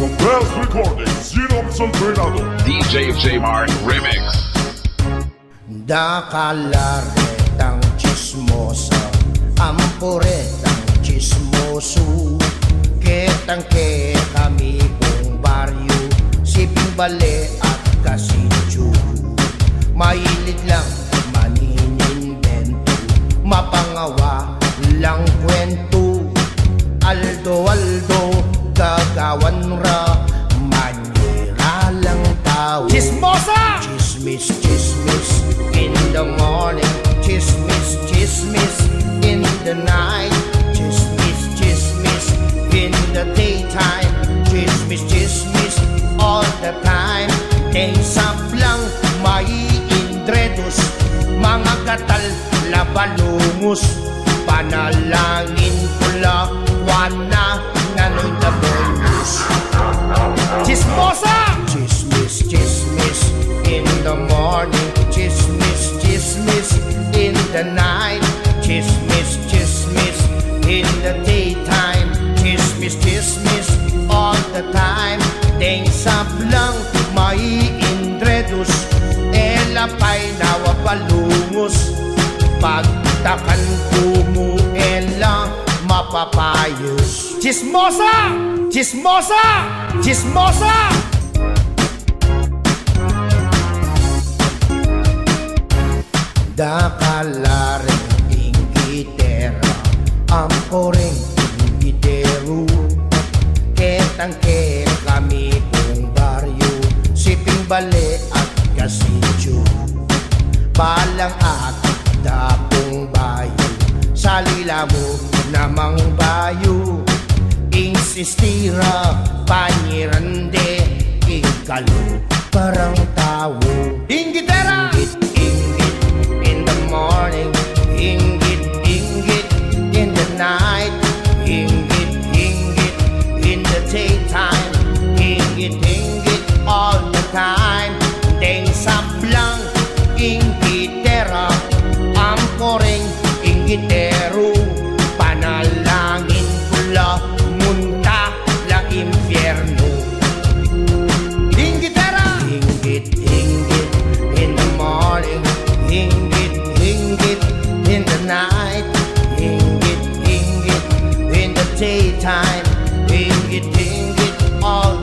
The best recording, Sinopsal Bernardo. DJ J Mark Remix. Dakalaretang chismosa, amporetang chismoso, ketang ke kami kong baryo, siping bale at kasidyo. Mahilig lang manininbento, mapangawa lang kwento. Aldo, gagawan ra, manyera lang tao. Chismosa! Chismis, chismis in the morning, chismis, chismis in the night, chismis, chismis in the daytime, chismis, chismis all the time. Tensap lang, may indredos, mga katal, labalungos, panalangin pula, wana, ngano'y nabonus. Chismosa! Chismis, chismis in the morning, chismis, chismis in the night, chismis, chismis in the daytime, chismis, chismis all the time. Tensap lang, may indredos, elapay nawa palungos, pagtakan kumuela, mapapayos. Chismosa! Chismosa! Chismosa! Dakalareng inggitera, amporeng inggitero, ketang ke kami kong baryo, siping bale at kasidyo. Balang at dapong bayo, salila mo namang bayo, insistira panyirande, ikalo parang tao. Inggitera! Inggit in the morning, inggit in the night, inggit in the daytime, inggit all the time. Tensap lang, inggitera, amporeng inggitero, panalangin pula, munta la impyerno. Inggitera! Inggit in the morning, inggit in the night, inggit in the daytime, inggit all